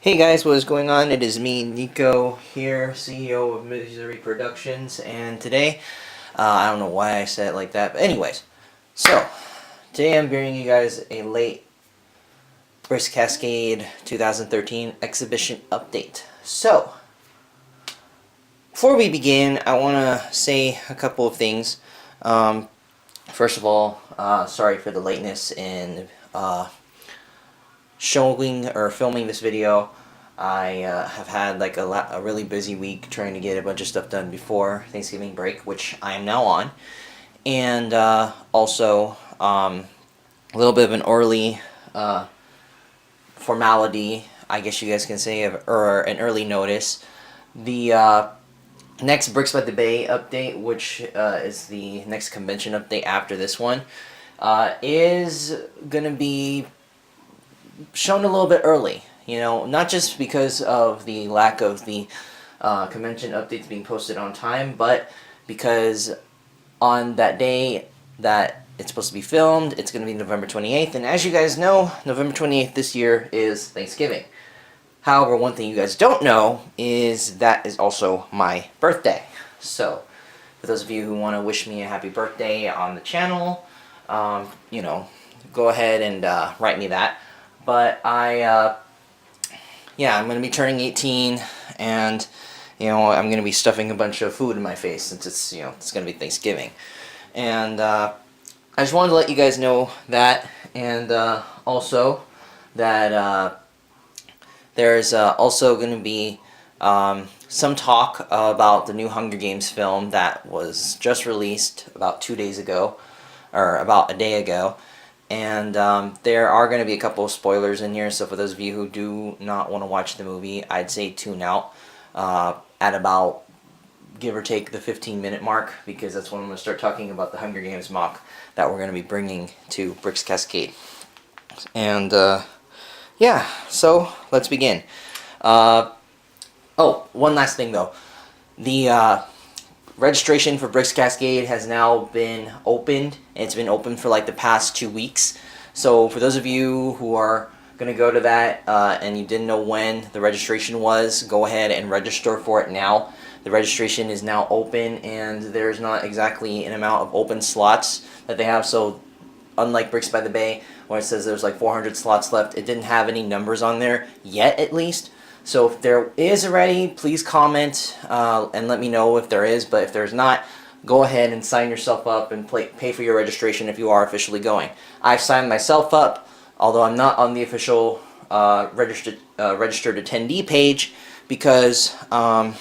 Hey guys, what is going on? It is me, Nico, here, CEO of Midway Productions, and today, I don't know why I said it like that, but anyways, so, today I'm bringing you guys a late Cascade 2013 exhibition update. So, before we begin, I want to say a couple of things. First of all, sorry for the lateness in showing or filming this video. I have had like a really busy week trying to get a bunch of stuff done before Thanksgiving break, which I am now on, and also a little bit of an early formality, I guess you guys can say, or an early notice. The next Bricks by the Bay update, which is the next convention update after this one, is going to be shown a little bit early. You know, not just because of the lack of the convention updates being posted on time, but because on that day that it's supposed to be filmed, it's going to be November 28th, and as you guys know, November 28th this year is Thanksgiving. However, one thing you guys don't know is that is also my birthday. So, for those of you who want to wish me a happy birthday on the channel, you know, go ahead and write me that. But yeah, I'm going to be turning 18, and, you know, I'm going to be stuffing a bunch of food in my face since it's, you know, it's going to be Thanksgiving. And I just wanted to let you guys know that, and also that there's also going to be some talk about the new Hunger Games film that was just released about 2 days ago, or about a day ago. And there are going to be a couple of spoilers in here, so for those of you who do not want to watch the movie, I'd say tune out at about, give or take, the 15-minute mark, because that's when I'm going to start talking about the Hunger Games mock that we're going to be bringing to Bricks Cascade. And yeah, so let's begin. Oh, one last thing though. The registration for Bricks Cascade has now been opened. It's been open for like the past 2 weeks. So for those of you who are going to go to that and you didn't know when the registration was, go ahead and register for it now. The registration is now open, and there's not exactly an amount of open slots that they have. So unlike Bricks by the Bay, where it says there's like 400 slots left, it didn't have any numbers on there yet, at least. So if there is already, please comment and let me know if there is. But if there's not, go ahead and sign yourself up and pay for your registration if you are officially going. I've signed myself up, although I'm not on the official registered attendee page, because I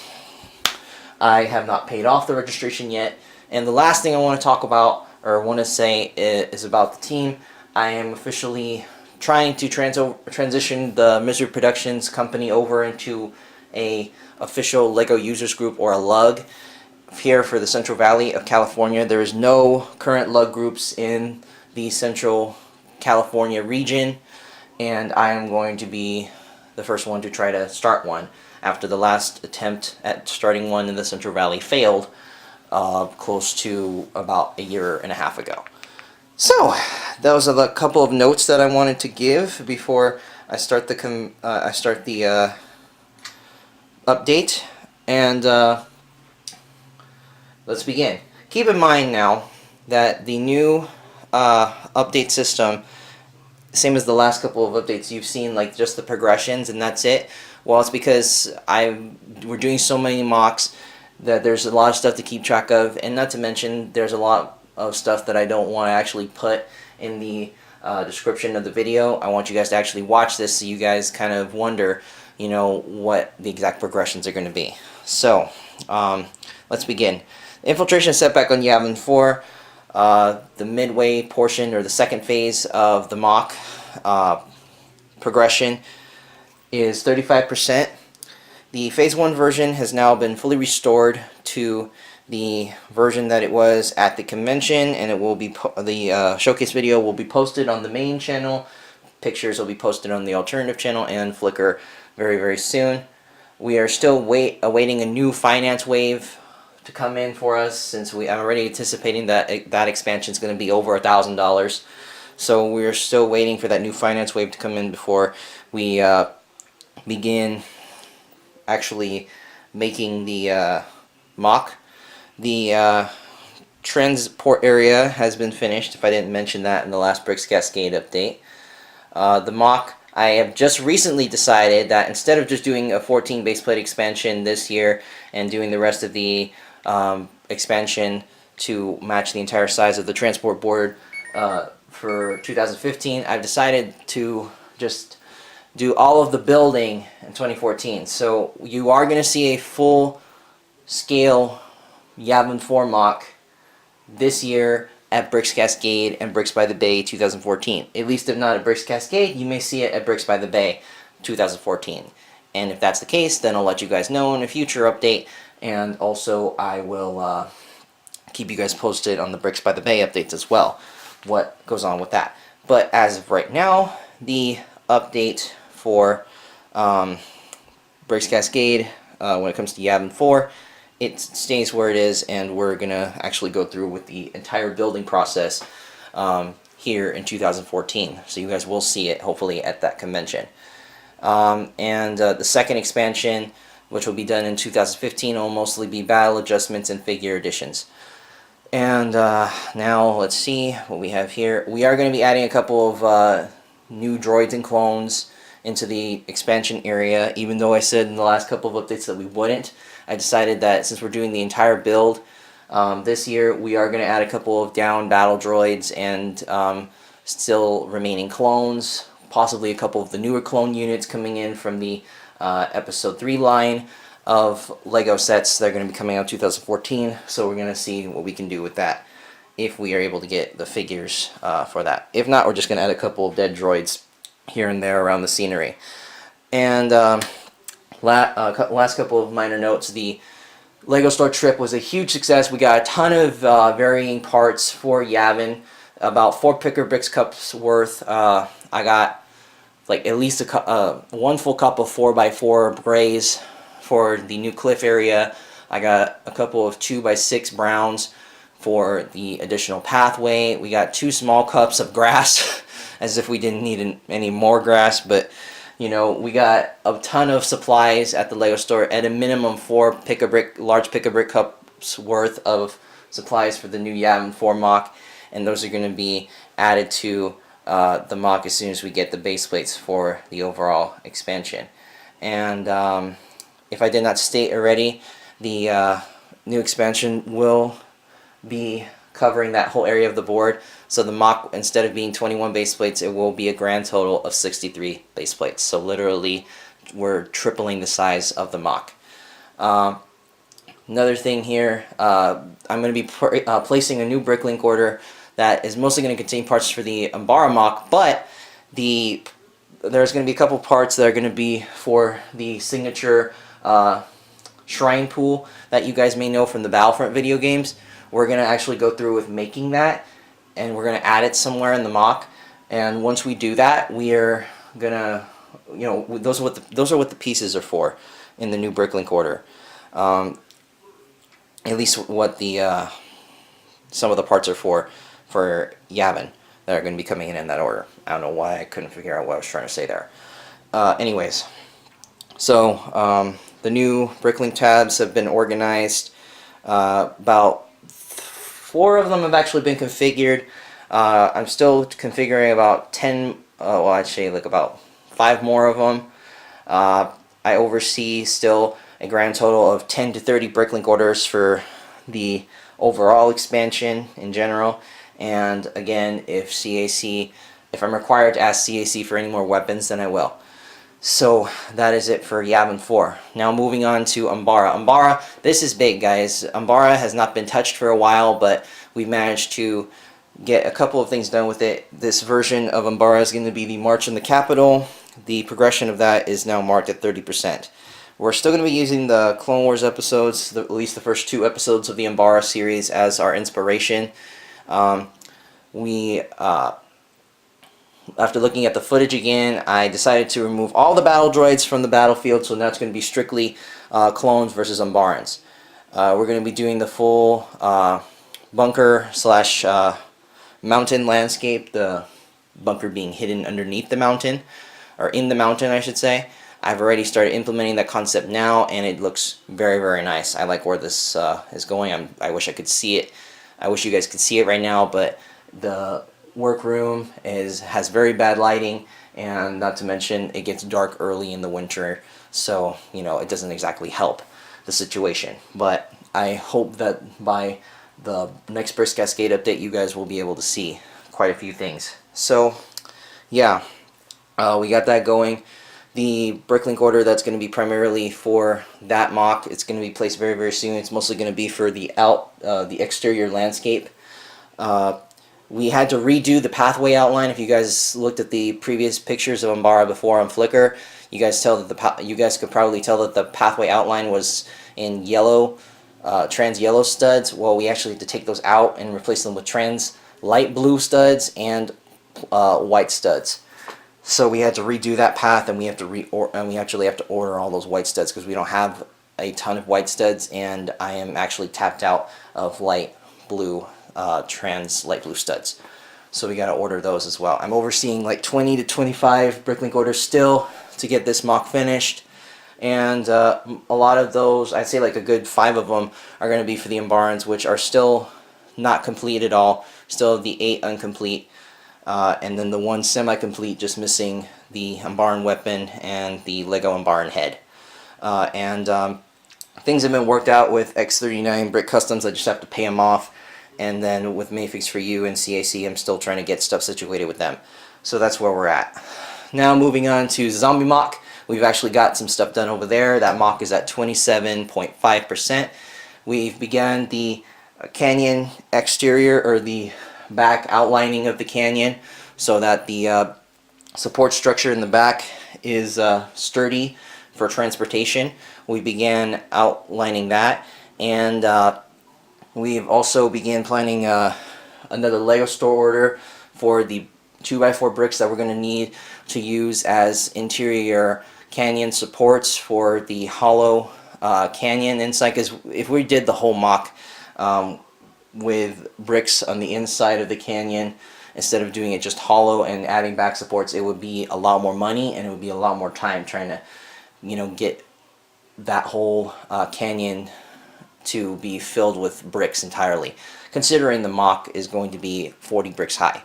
have not paid off the registration yet. And the last thing I want to talk about, or want to say, is about the team. I am officially trying to transition the Midway Productions company over into a official LEGO users group, or a LUG, here for the Central Valley of California. There is no current LUG groups in the Central California region, and I am going to be the first one to try to start one after the last attempt at starting one in the Central Valley failed close to about a year and a half ago. So, those are a couple of notes that I wanted to give before I start the update, and let's begin. Keep in mind now that the new update system, same as the last couple of updates, you've seen like just the progressions and that's it. Well, it's because we're doing so many mocks that there's a lot of stuff to keep track of, and not to mention there's a lot of stuff that I don't want to actually put in the description of the video. I want you guys to actually watch this so you guys kind of wonder, you know, what the exact progressions are going to be. So, let's begin. Infiltration setback on Yavin 4. The midway portion, or the second phase of the mock progression, is 35%. The Phase 1 version has now been fully restored to the version that it was at the convention, and it will be the showcase video will be posted on the main channel. Pictures will be posted on the alternative channel and Flickr very, very soon. We are still awaiting a new finance wave to come in for us, since I'm already anticipating that that expansion is going to be over $1,000. So we're still waiting for that new finance wave to come in before we begin actually making the mock. The transport area has been finished, if I didn't mention that in the last Bricks Cascade update. The mock, I have just recently decided that instead of just doing a 14 baseplate expansion this year and doing the rest of the expansion to match the entire size of the transport board for 2015, I've decided to just do all of the building in 2014. So you are going to see a full scale Yavin 4 mock this year at Bricks Cascade and Bricks by the Bay 2014. At least if not at Bricks Cascade, you may see it at Bricks by the Bay 2014. And if that's the case, then I'll let you guys know in a future update, and also I will keep you guys posted on the Bricks by the Bay updates as well, what goes on with that. But as of right now, the update for Bricks Cascade when it comes to Yavin 4, it stays where it is, and we're going to actually go through with the entire building process here in 2014. So you guys will see it, hopefully, at that convention. The second expansion, which will be done in 2015, will mostly be battle adjustments and figure additions. And now, let's see what we have here. We are going to be adding a couple of new droids and clones into the expansion area, even though I said in the last couple of updates that we wouldn't. I decided that since we're doing the entire build this year, we are going to add a couple of down battle droids and still remaining clones, possibly a couple of the newer clone units coming in from the Episode 3 line of LEGO sets that are going to be coming out 2014, so we're going to see what we can do with that if we are able to get the figures for that. If not, we're just going to add a couple of dead droids here and there around the scenery. And last couple of minor notes. The LEGO store trip was a huge success. We got a ton of varying parts for Yavin, about 4 picker bricks cups worth. I got like at least one full cup of 4x4 grays for the new cliff area. I got a couple of 2x6 browns for the additional pathway. We got 2 small cups of grass, as if we didn't need any more grass, but you know, we got a ton of supplies at the LEGO store, at a minimum 4 large pick-a-brick cups worth of supplies for the new Yavin 4 mock, and those are going to be added to the mock as soon as we get the base plates for the overall expansion. And if I did not state already, the new expansion will be covering that whole area of the board. So the mock, instead of being 21 base plates, it will be a grand total of 63 base plates. So literally, we're tripling the size of the mock. Another thing here, I'm going to be placing a new bricklink order that is mostly going to contain parts for the Umbara mock, but there's going to be a couple parts that are going to be for the signature shrine pool that you guys may know from the Battlefront video games. We're going to actually go through with making that, and we're going to add it somewhere in the mock. And once we do that, we are going to, you know, those are what the pieces are for in the new bricklink order. At least what the some of the parts are for Yavin that are going to be coming in that order. I don't know why I couldn't figure out what I was trying to say there. Anyways, so the new bricklink tabs have been organized. About 4 of them have actually been configured. I'm still configuring about 10, well, I'd say like about 5 more of them. I oversee still a grand total of 10 to 30 bricklink orders for the overall expansion in general. And again, if I'm required to ask CAC for any more weapons, then I will. So that is it for Yavin 4. Now moving on to Umbara. Umbara, this is big, guys. Umbara has not been touched for a while, but we've managed to get a couple of things done with it. This version of Umbara is going to be the March in the Capital. The progression of that is now marked at 30%. We're still going to be using the Clone Wars episodes, at least the first 2 episodes of the Umbara series, as our inspiration. After looking at the footage again, I decided to remove all the battle droids from the battlefield, so now it's going to be strictly clones versus Umbarans. We're going to be doing the full bunker slash mountain landscape, the bunker being hidden underneath the mountain, or in the mountain I should say. I've already started implementing that concept now, and it looks very, very nice. I like where this is going. I wish I could see it. I wish you guys could see it right now, but the workroom has very bad lighting, and not to mention it gets dark early in the winter, so you know it doesn't exactly help the situation. But I hope that by the next Bricks Cascade update, you guys will be able to see quite a few things. So yeah, we got that going. The bricklink order that's going to be primarily for that mock, it's going to be placed very, very soon. It's mostly going to be for the the exterior landscape. We had to redo the pathway outline. If you guys looked at the previous pictures of Umbara before on Flickr, you guys could probably tell that the pathway outline was in yellow, trans yellow studs. Well, we actually had to take those out and replace them with trans light blue studs and white studs. So we had to redo that path, and we actually have to order all those white studs because we don't have a ton of white studs, and I am actually tapped out of light blue, trans light blue studs. So we got to order those as well. I'm overseeing like 20 to 25 bricklink orders still to get this mock finished, and a lot of those, I'd say like a good 5 of them are going to be for the Umbarans, which are still not complete at all. Still the 8 incomplete. And then the 1 semi-complete, just missing the Umbaran weapon and the Lego Umbaran head. Things have been worked out with X39 Brick Customs. I just have to pay them off. And then with Mayfix for You and CAC, I'm still trying to get stuff situated with them. So that's where we're at. Now moving on to Zombie Mock. We've actually got some stuff done over there. That mock is at 27.5%. We've begun the canyon exterior, or the back outlining of the canyon, so that the support structure in the back is sturdy for transportation. We began outlining that, and we've also began planning another Lego store order for the 2x4 bricks that we're going to need to use as interior canyon supports for the hollow canyon inside, because if we did the whole mock with bricks on the inside of the canyon instead of doing it just hollow and adding back supports, it would be a lot more money, and it would be a lot more time trying to, you know, get that whole canyon to be filled with bricks entirely, considering the mock is going to be 40 bricks high.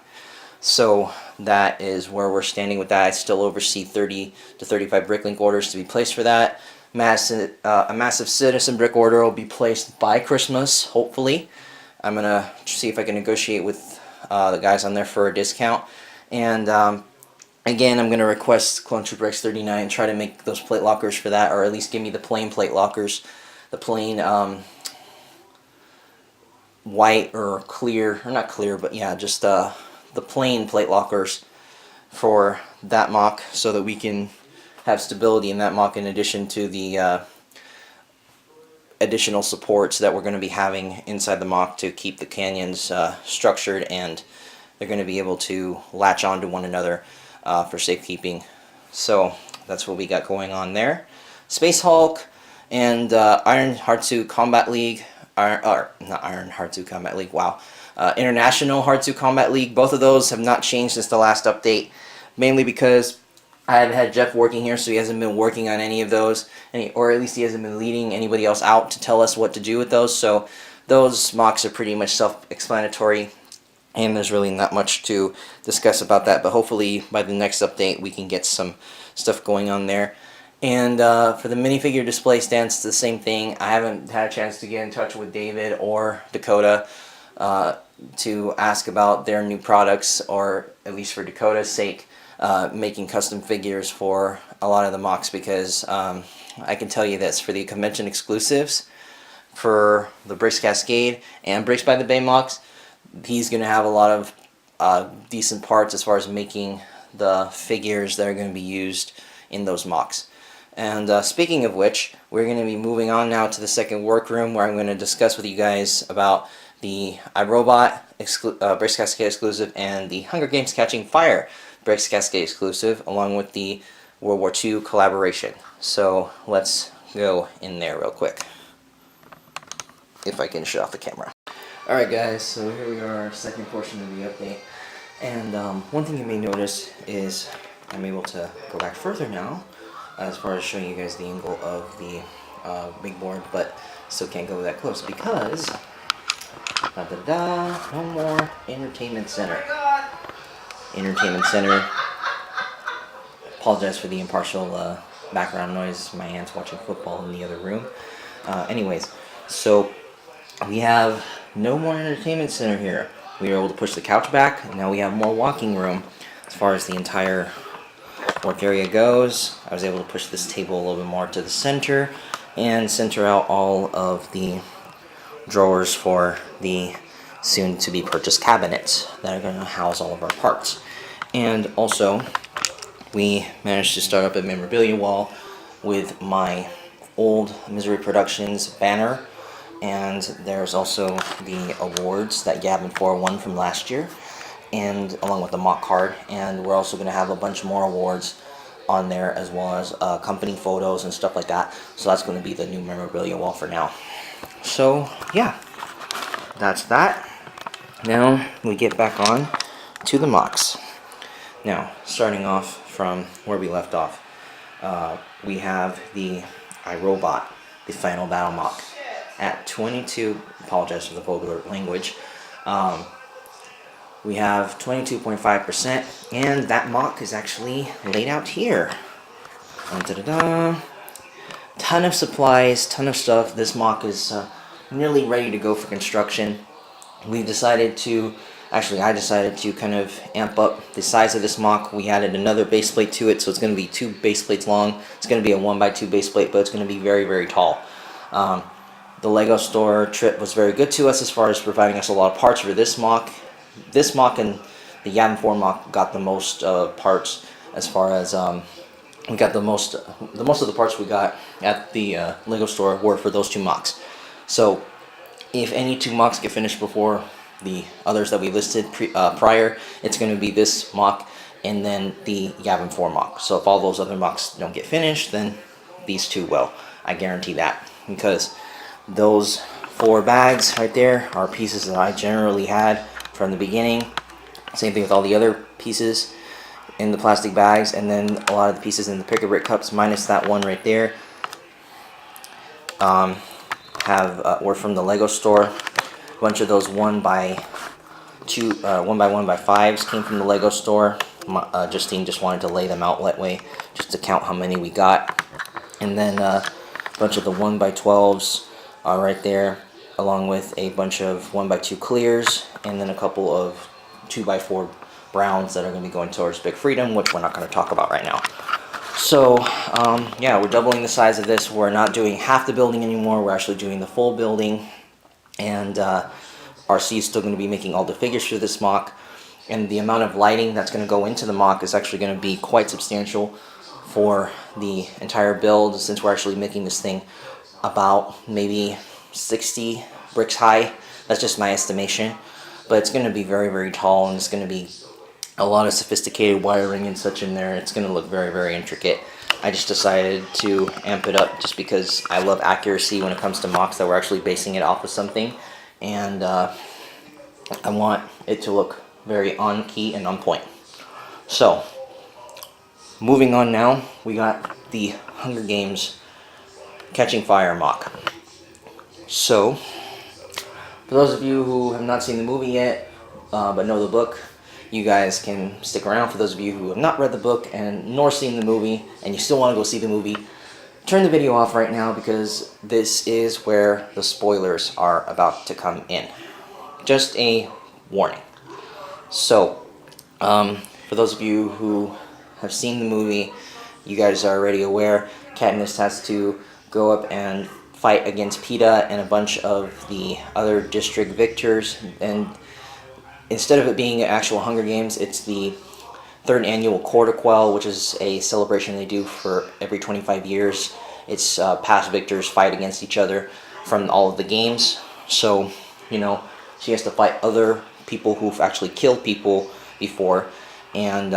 So that is where we're standing with that. I still oversee 30 to 35 bricklink orders to be placed for that. A massive citizen brick order will be placed by Christmas, hopefully. I'm going to see if I can negotiate with the guys on there for a discount. And again, I'm going to request Clone Trooper X39, try to make those plate lockers for that, or at least give me the plain plate lockers. The plain white or clear, or not clear, but yeah, just the plain plate lockers for that mock, so that we can have stability in that mock, in addition to the additional supports that we're going to be having inside the mock to keep the canyons structured, and they're going to be able to latch on to one another for safekeeping. So that's what we got going on there. Space Hulk and Iron Heart 2 Combat League, not Iron Heart 2 Combat League, wow. International Heart 2 Combat League, both of those have not changed since the last update, mainly because I haven't had Jeff working here, so he hasn't been working on any of those, or at least he hasn't been leading anybody else out to tell us what to do with those. So those mocks are pretty much self-explanatory, and there's really not much to discuss about that. But hopefully by the next update we can get some stuff going on there. And for the minifigure display stands, it's the same thing. I haven't had a chance to get in touch with David or Dakota to ask about their new products, or at least for Dakota's sake, making custom figures for a lot of the mocks, because I can tell you this, for the convention exclusives, for the Bricks Cascade and Bricks by the Bay mocks, he's going to have a lot of decent parts as far as making the figures that are going to be used in those mocks. And speaking of which, we're going to be moving on now to the second workroom, where I'm going to discuss with you guys about the iRobot Bricks Cascade exclusive and the Hunger Games Catching Fire Bricks Cascade exclusive, along with the World War II collaboration. So let's go in there real quick, if I can shut off the camera. Alright guys, so here we are, second portion of the update. And one thing you may notice is I'm able to go back further now as far as showing you guys the angle of the big board, but still can't go that close because no more entertainment center. Entertainment center. Apologize for the impartial background noise. My aunt's watching football in the other room. Anyways, so we have no more entertainment center here. We were able to push the couch back, and now we have more walking room. As far as the entire work area goes, I was able to push this table a little bit more to the center and center out all of the drawers for the soon-to-be purchased cabinets that are going to house all of our parts. And also, we managed to start up a memorabilia wall with my old Misery Productions banner, and there's also the awards that Yavin 4 won from last year, and along with the mock card. And we're also going to have a bunch more awards on there, as well as company photos and stuff like that. So that's going to be the new memorabilia wall for now. So yeah, that's that. Now we get back on to the mocks. Now, starting off from where we left off, we have the iRobot, the Final Battle mock at 22. Apologize for the vulgar language. We have 22.5%, and that mock is actually laid out here. Ton of supplies, ton of stuff. This mock is nearly ready to go for construction. We decided to, I decided to kind of amp up the size of this mock. We added another base plate to it, so it's going to be 2 base plates long. It's going to be a 1x2 base plate, but it's going to be very, very tall. The Lego store trip was very good to us as far as providing us a lot of parts for this mock. This mock and the Yavin 4 mock got the most parts, as far as we got the most of the parts we got at the Lego store were for those 2 mocks. So if any 2 mocks get finished before the others that we listed prior, it's going to be this mock and then the Yavin 4 mock. So if all those other mocks don't get finished, then these 2 will. I guarantee that, because those 4 bags right there are pieces that I generally had from the beginning. Same thing with all the other pieces in the plastic bags, and then a lot of the pieces in the pick-a-brick cups, minus that one right there, were from the Lego store. A bunch of those 1x1 by 5s came from the Lego store. Justine just wanted to lay them out that way, just to count how many we got. And then a bunch of the 1x12s are right there, along with a bunch of 1x2 clears, and then a couple of 2x4 browns that are going to be going towards Big Freedom, which we're not going to talk about right now. So yeah, we're doubling the size of this. We're not doing half the building anymore. We're actually doing the full building, and RC is still going to be making all the figures for this mock. And the amount of lighting that's going to go into the mock is actually going to be quite substantial for the entire build, since we're actually making this thing about maybe 60 bricks high. That's just my estimation, but it's going to be very, very tall, and it's going to be a lot of sophisticated wiring and such in there. It's going to look very, very intricate. I just decided to amp it up just because I love accuracy when it comes to mocks, that we're actually basing it off of something, and I want it to look very on key and on point. So moving on now, we got the Hunger Games Catching Fire mock. So for those of you who have not seen the movie yet, but know the book, you guys can stick around. For those of you who have not read the book and nor seen the movie, and you still want to go see the movie, turn the video off right now, because this is where the spoilers are about to come in. Just a warning. So, for those of you who have seen the movie, you guys are already aware Katniss has to go up and fight against Peeta and a bunch of the other district victors, and instead of it being actual Hunger Games, it's the 3rd annual Quarter Quell, which is a celebration they do for every 25 years. It's past victors fight against each other from all of the games. So, you know, she has to fight other people who've actually killed people before. And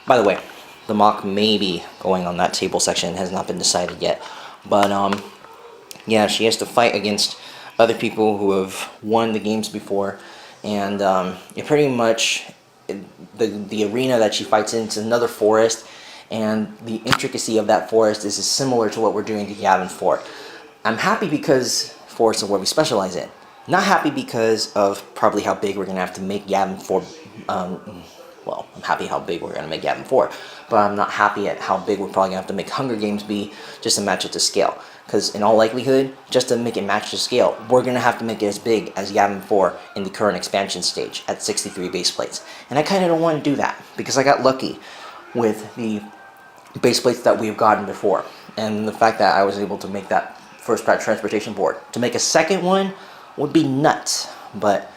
by the way, the mock may be going on that table section. It has not been decided yet. But yeah, she has to fight against other people who have won the games before. And it pretty much, the arena that she fights in is another forest, and the intricacy of that forest is similar to what we're doing to Yavin 4. I'm happy because forests are what we specialize in. Not happy because of probably how big we're going to have to make Yavin 4. Well, I'm happy how big we're going to make Yavin 4, but I'm not happy at how big we're probably going to have to make Hunger Games be just to match it to scale. Because in all likelihood, just to make it match to scale, we're going to have to make it as big as Yavin 4 in the current expansion stage at 63 base plates. And I kind of don't want to do that because I got lucky with the base plates that we've gotten before. And the fact that I was able to make that first pack transportation board. To make a second one would be nuts, but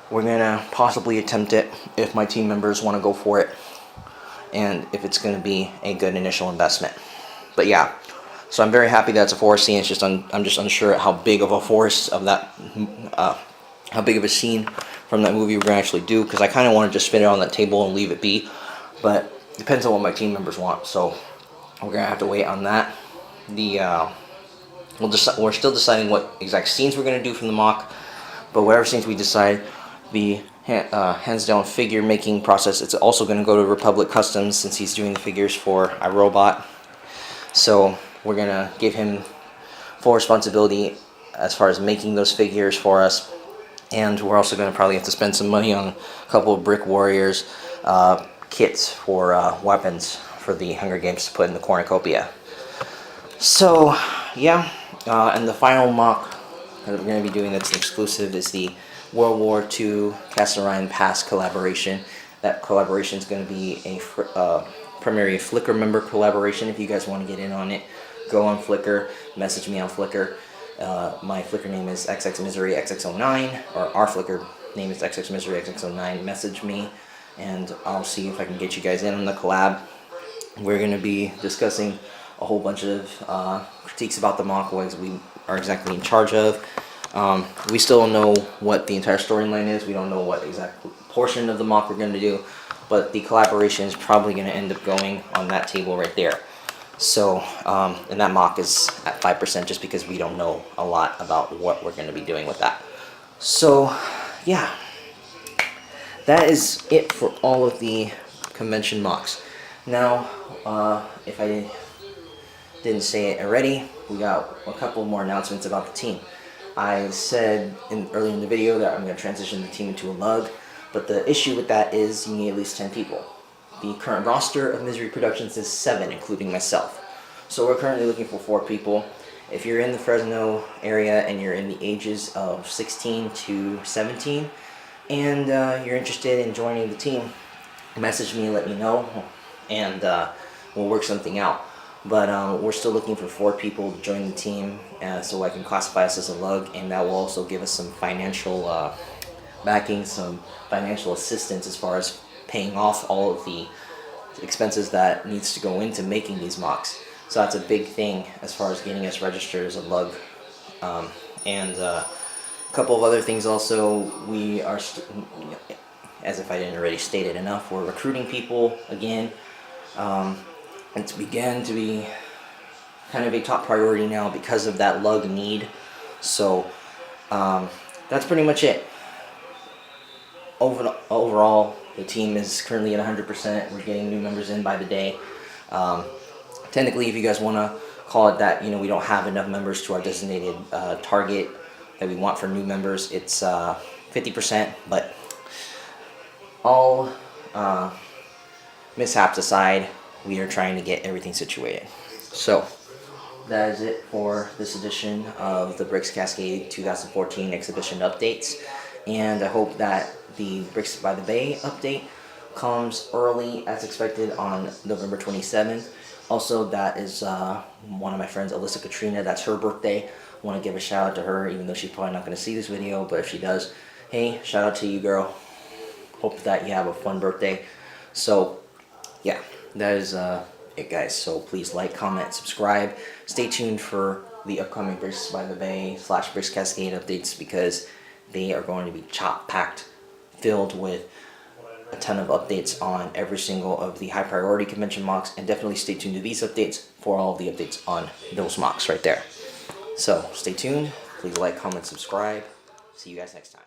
we're going to possibly attempt it if my team members want to go for it and if it's going to be a good initial investment. But yeah, so I'm very happy that it's a forest scene. It's just I'm just unsure at how big of a forest of that, how big of a scene from that movie we're going to actually do, because I kind of want to just fit it on that table and leave it be, but it depends on what my team members want, so we're going to have to wait on that. We're still deciding what exact scenes we're going to do from the mock, but whatever scenes we decide, the hands-down figure making process, it's also going to go to Republic Customs since he's doing the figures for iRobot. So we're going to give him full responsibility as far as making those figures for us, and we're also going to probably have to spend some money on a couple of Brick Warriors kits for weapons for the Hunger Games to put in the cornucopia. So yeah, and the final mock that we're going to be doing that's exclusive is the World War II Cast Orion Pass collaboration. That collaboration is going to be a primarily a Flickr member collaboration. If you guys want to get in on it, go on Flickr, message me on Flickr. My Flickr name is xxmiseryxx09, or our Flickr name is xxmiseryxx09. Message me, and I'll see if I can get you guys in on the collab. We're going to be discussing a whole bunch of critiques about the mock, what we are exactly in charge of. We still don't know what the entire storyline is. We don't know what exact portion of the mock we're going to do, but the collaboration is probably going to end up going on that table right there. So, and that mock is at 5% just because we don't know a lot about what we're going to be doing with that. So, yeah, that is it for all of the convention mocks. Now, if I didn't say it already, we got a couple more announcements about the team. I said earlier in the video that I'm going to transition the team into a lug, but the issue with that is you need at least 10 people. The current roster of Misery Productions is 7, including myself. So we're currently looking for 4 people. If you're in the Fresno area and you're in the ages of 16 to 17 and you're interested in joining the team, message me and let me know, and we'll work something out. But we're still looking for 4 people to join the team, so I can classify us as a lug, and that will also give us some financial backing, some financial assistance as far as paying off all of the expenses that needs to go into making these mocks. So that's a big thing as far as getting us registered as a lug. And a couple of other things also, we are, as if I didn't already state it enough, we're recruiting people again. It's began to be kind of a top priority now because of that lug need. So that's pretty much it. Overall, the team is currently at 100%. We're getting new members in by the day. Technically, if you guys want to call it that, we don't have enough members to our designated target that we want for new members. It's 50%, but all mishaps aside, we are trying to get everything situated. So that is it for this edition of the Bricks Cascade 2014 exhibition updates, and I hope that the Bricks by the Bay update comes early as expected on November 27th. Also, that is one of my friends, Alyssa Katrina. That's her birthday. I want to give a shout out to her, even though she's probably not going to see this video, but if she does, hey, shout out to you, girl. Hope that you have a fun birthday. So yeah, that is it, guys. So please like, comment, subscribe. Stay tuned for the upcoming Bricks by the Bay / Bricks Cascade updates, because they are going to be chock-packed, filled with a ton of updates on every single of the high priority convention mocks, and definitely stay tuned to these updates for all of the updates on those mocks right there. So stay tuned. Please like, comment, subscribe. See you guys next time.